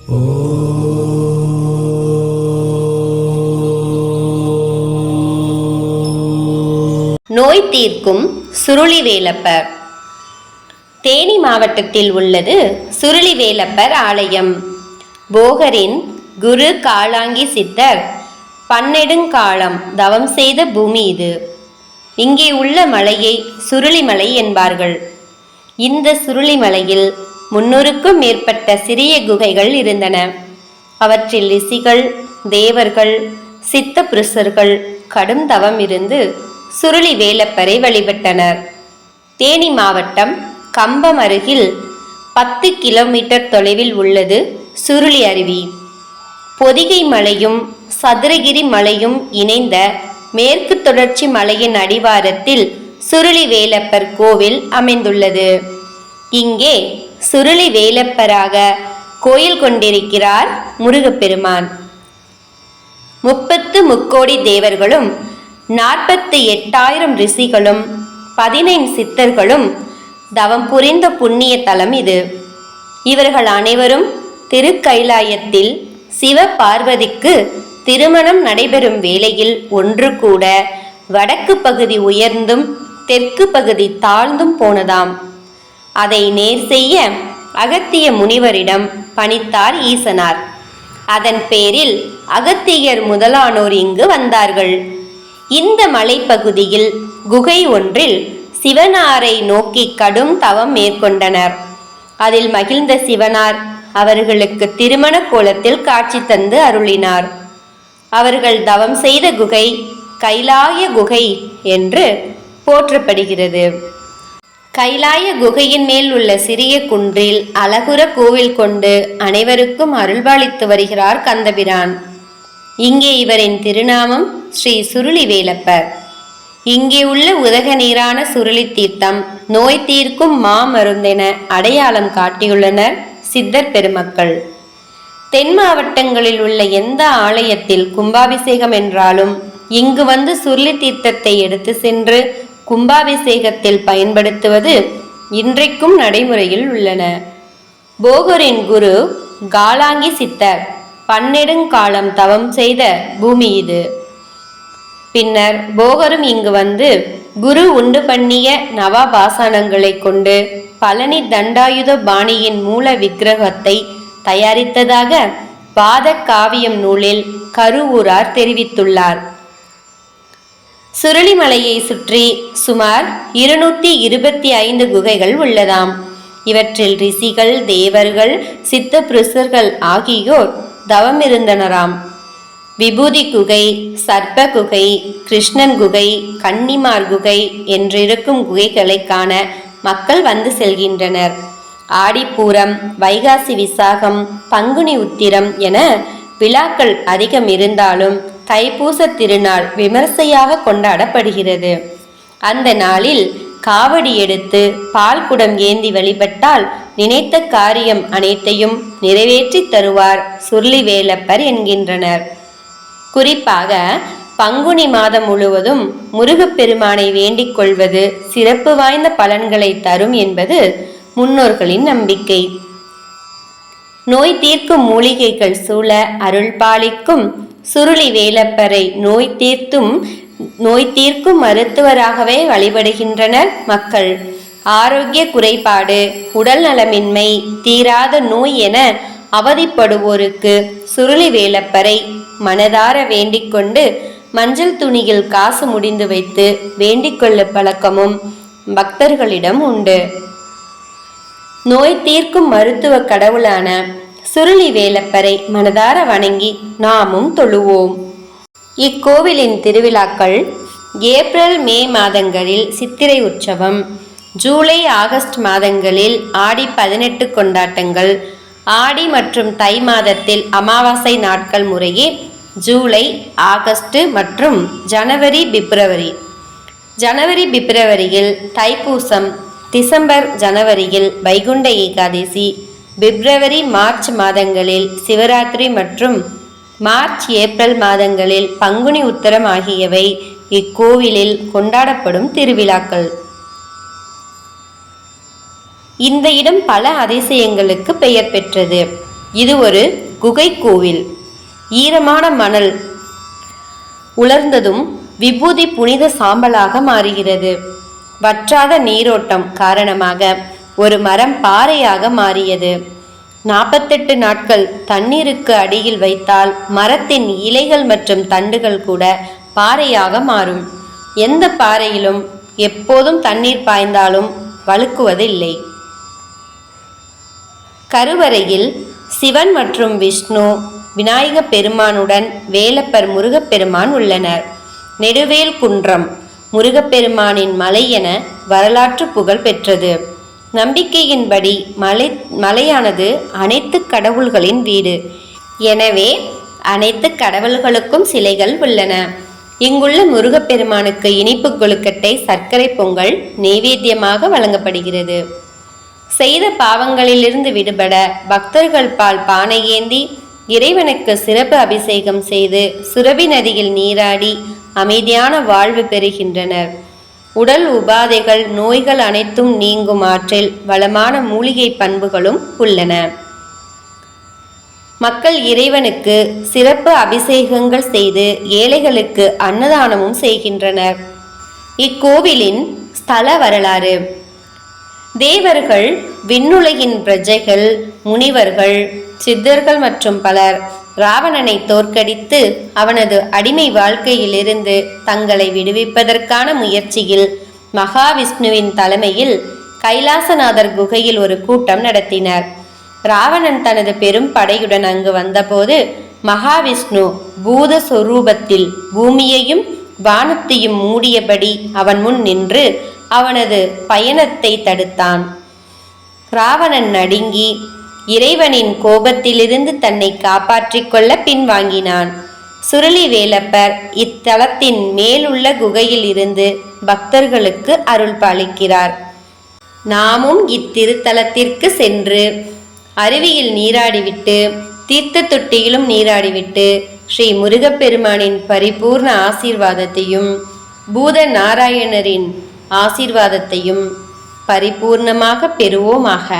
நோய் தீர்க்கும் சுருளிவேலப்பர். தேனி மாவட்டத்தில் உள்ளது சுருளிவேலப்பர் ஆலயம். போகரின் குரு காலாங்கி சித்தர் பன்னெடுங்காலம் தவம் செய்த பூமி இது. இங்கே உள்ள மலையை சுருளிமலை என்பார்கள். இந்த சுருளிமலையில் 300க்கும் மேற்பட்ட சிறிய குகைகள் இருந்தன. அவற்றில் ரிஷிகள், தேவர்கள், சித்த புருஷர்கள் கடும் தவம் இருந்து சுருளி வேலப்பரை வழிபட்டனர். தேனி மாவட்டம் கம்பம் அருகில் 10 கிலோமீட்டர் தொலைவில் உள்ளது சுருளி அருவி. பொதிகை மலையும் சதுரகிரி மலையும் இணைந்த மேற்கு தொடர்ச்சி மலையின் அடிவாரத்தில் சுருளி வேலப்பர் கோவில் அமைந்துள்ளது. இங்கே சுருளி வேலப்பராக கோயில் கொண்டிருக்கிறார் முருகப்பெருமான். 30 முக்கோடி தேவர்களும் 48,000 ரிஷிகளும் 15 சித்தர்களும் தவம் புரிந்த புண்ணிய தலம் இது. இவர்கள் அனைவரும் திருக்கைலாயத்தில் சிவ பார்வதிக்கு திருமணம் நடைபெறும் வேளையில் ஒன்று கூட வடக்கு பகுதி உயர்ந்தும் தெற்கு பகுதி தாழ்ந்தும் போனதாம். அதை நேர் செய்ய அகத்திய முனிவரிடம் பணித்தார் ஈசனார். அதன் பேரில் அகத்தியர் முதலானோர் இங்கு வந்தார்கள். இந்த மலைப்பகுதியில் குகை ஒன்றில் சிவனாரை நோக்கி கடும் தவம் மேற்கொண்டனர். அதில் மகிழ்ந்த சிவனார் அவர்களுக்கு திருமண கோலத்தில் காட்சி தந்து அருளினார். அவர்கள் தவம் செய்த குகை கைலாய குகை என்று போற்றப்படுகிறது. கைலாய குகையின் மேல் உள்ள சிறிய குன்றில் அழகுற கோவில் கொண்டு அனைவருக்கும் அருள்பாலித்து வருகிறார் கந்தபிரான். இங்கே இவரின் திருநாமம் ஸ்ரீ சுருளிவேலப்பர். இங்கே உள்ள உதக நீரான சுருளி தீர்த்தம் நோய் தீர்க்கும் மாமருந்தென அடையாளம் காட்டியுள்ளனர் சித்தர் பெருமக்கள். தென் மாவட்டங்களில் உள்ள எந்த ஆலயத்தில் கும்பாபிஷேகம் என்றாலும் இங்கு வந்து சுருளி தீர்த்தத்தை எடுத்து சென்று கும்பாபிஷேகத்தில் பயன்படுத்துவது இன்றைக்கும் நடைமுறையில் உள்ளன. போகரின் குரு காலாங்கி சித்தர் பன்னெடுங்காலம் தவம் செய்த பூமி இது. பின்னர் போகரும் இங்கு வந்து குரு உண்டு பண்ணிய நவாபாசனங்களை கொண்டு பழனி தண்டாயுத பாணியின் மூல விக்கிரகத்தை தயாரித்ததாக பாத காவியம் நூலில் கருவூரார் தெரிவித்துள்ளார். சுருளிமலையை சுற்றி சுமார் 225 குகைகள் உள்ளதாம். இவற்றில் ரிஷிகள், தேவர்கள், சித்த புருஷர்கள் ஆகியோர் தவம் இருந்தனராம். விபூதி குகை, சர்ப்ப குகை, கிருஷ்ணன் குகை, கன்னிமார் குகை என்றிருக்கும் குகைகளை காண மக்கள் வந்து செல்கின்றனர். ஆடிப்பூரம், வைகாசி விசாகம், பங்குனி உத்திரம் என விழாக்கள் அதிகம் இருந்தாலும் தைப்பூச திருநாள் விமர்சையாக கொண்டாடப்படுகிறது. அந்த நாளில் காவடி எடுத்து பால் குடம் ஏந்தி வழிபட்டால் நினைத்த காரியம் அனைத்தையும் நிறைவேற்றி தருவார் சுருளிவேலப்பர் என்கின்றனர். குறிப்பாக பங்குனி மாதம் முழுவதும் முருகப்பெருமானை வேண்டிக் கொள்வது சிறப்பு வாய்ந்த பலன்களை தரும் என்பது முன்னோர்களின் நம்பிக்கை. நோய் தீர்க்கும் மூலிகைகள் சூழ அருள் பாலிக்கும் சுருளி வேலப்பரை நோய் தீர்க்கும் மருத்துவராகவே வழிபடுகின்றனர் மக்கள். ஆரோக்கிய குறைபாடு, உடல் நலமின்மை, தீராத நோய் என அவதிப்படுவோருக்கு சுருளி வேலப்பரை மனதார வேண்டிக் கொண்டு மஞ்சள் துணியில் காசு முடிந்து வைத்து வேண்டிக் கொள்ளும் பழக்கமும் பக்தர்களிடம் உண்டு. நோய் தீர்க்கும் மருத்துவ கடவுளான சுருளி வேலப்பரை மனதார வணங்கி நாமும் தொழுவோம். இக்கோவிலின் திருவிழாக்கள் ஏப்ரல், மே மாதங்களில் சித்திரை உற்சவம், ஜூலை, ஆகஸ்ட் மாதங்களில் ஆடி 18 கொண்டாட்டங்கள், ஆடி மற்றும் தை மாதத்தில் அமாவாசை நாட்கள் முறையே ஜூலை, ஆகஸ்ட் மற்றும் ஜனவரி, பிப்ரவரியில் தைப்பூசம், டிசம்பர், ஜனவரியில் வைகுண்ட ஏகாதசி, பிப்ரவரி, மார்ச் மாதங்களில் சிவராத்திரி மற்றும் மார்ச், ஏப்ரல் மாதங்களில் பங்குனி உத்திரம் ஆகியவை இக்கோவிலில் கொண்டாடப்படும் திருவிழாக்கள். இந்த இடம் பல அதிசயங்களுக்கு பெயர் பெற்றது. இது ஒரு குகை கோவில். ஈரமான மணல் உலர்ந்ததும் விபூதி புனித சாம்பலாக மாறுகிறது. வற்றாத நீரோட்டம் காரணமாக ஒரு மரம் பாறையாக மாறியது. 48 நாட்கள் தண்ணீருக்கு அடியில் வைத்தால் மரத்தின் இலைகள் மற்றும் தண்டுகள் கூட பாறையாக மாறும். எந்த பாறையிலும் எப்போதும் தண்ணீர் பாய்ந்தாலும் வழுக்குவதில்லை. கருவறையில் சிவன் மற்றும் விஷ்ணு, விநாயக பெருமானுடன் வேலப்பர் முருகப்பெருமான் உள்ளனர். நெடுவேல் குன்றம் முருகப்பெருமானின் மலை என வரலாற்று புகழ் பெற்றது. நம்பிக்கையின்படி மலையானது அனைத்து கடவுள்களின் வீடு. எனவே அனைத்து கடவுள்களுக்கும் சிலைகள் உள்ளன. இங்குள்ள முருகப்பெருமானுக்கு இனிப்பு கொழுக்கட்டை, சர்க்கரை பொங்கல் நெய்வேத்தியமாக வழங்கப்படுகிறது. செய்த பாவங்களிலிருந்து விடுபட பக்தர்கள் பால் பானை ஏந்தி இறைவனுக்கு சிறப்பு அபிஷேகம் செய்து சுரபி நதியில் நீராடி அமைதியான வாழ்வு பெறுகின்றனர். உடல் உபாதைகள், நோய்கள் அனைத்தும் நீங்கும் ஆற்றில் வளமான மூலிகை பண்புகளும் உள்ளன. மக்கள் இறைவனுக்கு சிறப்பு அபிஷேகங்கள் செய்து ஏழைகளுக்கு அன்னதானமும் செய்கின்றனர். இக்கோவிலின் ஸ்தல வரலாறு: தேவர்கள், விண்ணுலகின் பிரஜைகள், முனிவர்கள், சித்தர்கள் மற்றும் பலர் ராவணனை தோற்கடித்து அவனது அடிமை வாழ்க்கையிலிருந்து தங்களை விடுவிப்பதற்கான முயற்சியில் மகாவிஷ்ணுவின் தலைமையில் கைலாசநாதர் குகையில் ஒரு கூட்டம் நடத்தினர். ராவணன் தனது பெரும் படையுடன் அங்கு வந்தபோது மகாவிஷ்ணு பூத சொரூபத்தில் பூமியையும் வானத்தையும் மூடியபடி அவன் முன் நின்று அவனது பயணத்தை தடுத்தான். ராவணன் நடுங்கி இறைவனின் கோபத்திலிருந்து தன்னை காப்பாற்றிக் கொள்ள பின்வாங்கினான். சுருளி வேலப்பர் இத்தலத்தின் மேலுள்ள குகையில் இருந்து பக்தர்களுக்கு அருள் பாலிக்கிறார். நாமும் இத்திருத்தலத்திற்கு சென்று அருவியில் நீராடிவிட்டு தீர்த்த தொட்டியிலும் நீராடிவிட்டு ஸ்ரீ முருகப்பெருமானின் பரிபூர்ண ஆசீர்வாதத்தையும் பூத நாராயணரின் ஆசீர்வாதத்தையும் பரிபூர்ணமாக பெறுவோமாக.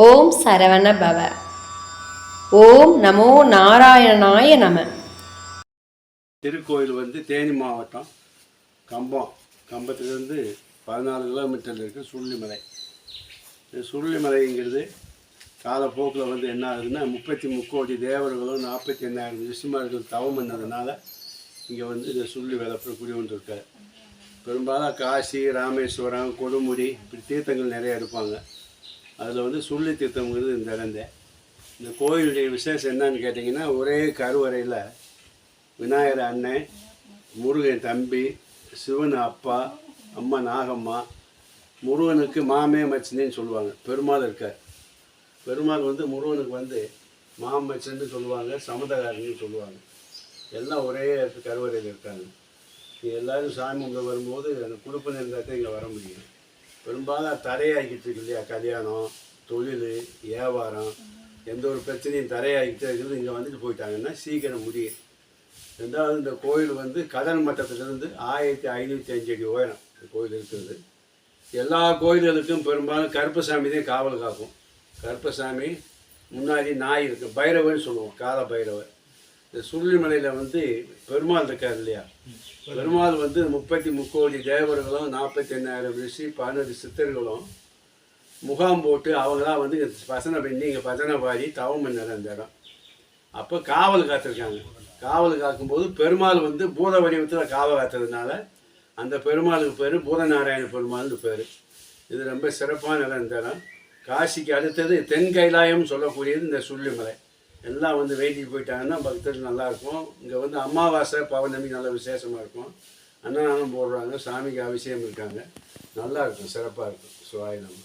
ஓம் சரவண பவ. ஓம் நமோ நாராயணாய நம. திருக்கோயில் வந்து தேனி மாவட்டம் கம்பத்திலிருந்து 14 கிலோமீட்டரில் இருக்குது சுருளிமலை. இந்த சுருளிமலைங்கிறது காலப்போக்கில் வந்து என்ன ஆகுதுன்னா 33 கோடி தேவர்களும் 48,000 ரிஷிமார்கள் தவம் பண்ணதுனால இங்கே வந்து இந்த சுருளி வேலப்பர் குடி வந்துருக்கார். பெரும்பாலும் காசி, ராமேஸ்வரம், கொடுமுடி இப்படி தீர்த்தங்கள் நிறையா எடுப்பாங்க. அதில் வந்து சுருளி தீர்த்தம்ங்கிறது இந்த இடந்தேன். இந்த கோயிலுடைய விசேஷம் என்னன்னு கேட்டிங்கன்னா, ஒரே கருவறையில் விநாயகர் அண்ணன், முருகன் தம்பி, சிவன் அப்பா, அம்மா நாகம்மா, முருகனுக்கு மாமே மச்சினின்னு சொல்லுவாங்க. பெருமாள் இருக்கார். பெருமாள் வந்து முருகனுக்கு வந்து மாமச்சன்னு சொல்லுவாங்க, சமதகாரன்னு சொல்லுவாங்க. எல்லாம் ஒரே கருவறையில் இருக்காங்க. எல்லோரும் சாமி கும்பிட வரும்போது அந்த குடுப்பம் இருந்தால் தான் இங்கே வர முடியும். பெரும்பாலும் தடையாகிட்டு இருக்கு இல்லையா, கல்யாணம், தொழில், வியாபாரம், எந்த ஒரு பிரச்சனையும் தடையாகிட்டு இருக்கிறது. இங்கே வந்துட்டு போயிட்டாங்கன்னா சீக்கிரம் முடியும். ரெண்டாவது, இந்த கோயில் வந்து கடல் மட்டத்திலிருந்து 1505 அடி உயரம் இந்த கோயில் இருக்கிறது. எல்லா கோயில்களுக்கும் பெரும்பாலும் கருப்பசாமி தான் காவல் காக்கும். கருப்பசாமி முன்னாடி நாய் இருக்குது, பைரவர்னு சொல்லுவோம், கால பைரவர். இந்த சுருளிமலையில் வந்து பெருமாள் இருக்கார் இல்லையா, பெருமாள் வந்து 33 கோடி தேவர்களும் 48,000 ரிஷி 12 சித்தர்களும் முகாம் போட்டு அவங்களாம் வந்து பசனை பண்ணி இங்கே பசனை பாடி தவம் பண்ணார் அந்த இடம். அப்போ காவல் காத்திருக்காங்க. காவல் காக்கும்போது பெருமாள் வந்து பூத வடிவத்தில் காவல் காத்துறதுனால அந்த பெருமாளுக்கு பேர் பூதநாராயண பெருமாள்னு பேர். இது ரொம்ப சிறப்பான இடம். இந்த இடம் காசிக்கு அடுத்தது தென் கைலாயம் சொல்லக்கூடியது இந்த சுருளிமலை. எல்லாம் வந்து வேண்டிட்டு போயிட்டாங்கன்னா பக்தர்கள் நல்லாயிருக்கும். இங்கே வந்து அமாவாசை பௌர்ணமி நல்ல விசேஷமாக இருக்கும். அன்னதானம் போடுறாங்க, சாமிக்கு அபிஷேகம் இருக்காங்க, நல்லாயிருக்கும், சிறப்பாக இருக்கும். சிவாய நம.